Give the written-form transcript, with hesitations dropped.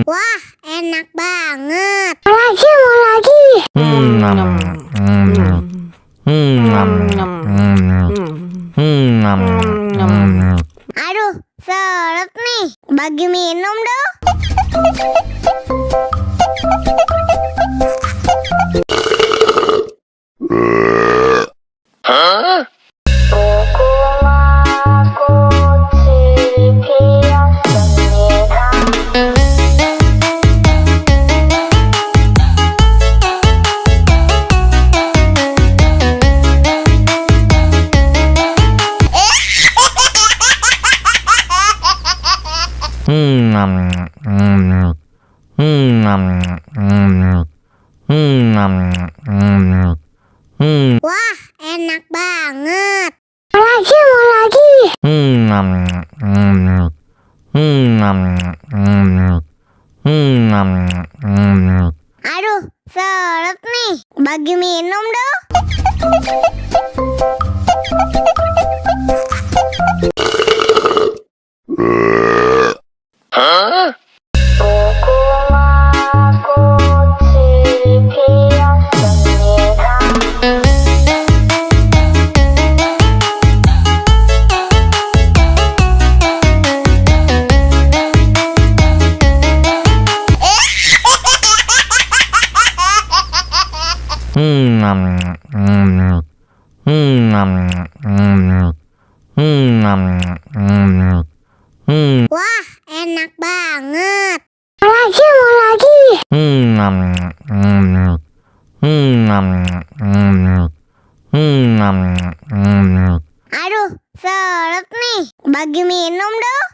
Wah, enak banget. Mau lagi. Aduh, seret nih. Bagi minum dong. Wah, enak banget. Mau lagi. Aduh, seret nih. Bagi minum dong. Wah, enak banget. Mau lagi. Aduh, seret nih. Bagi minum dong.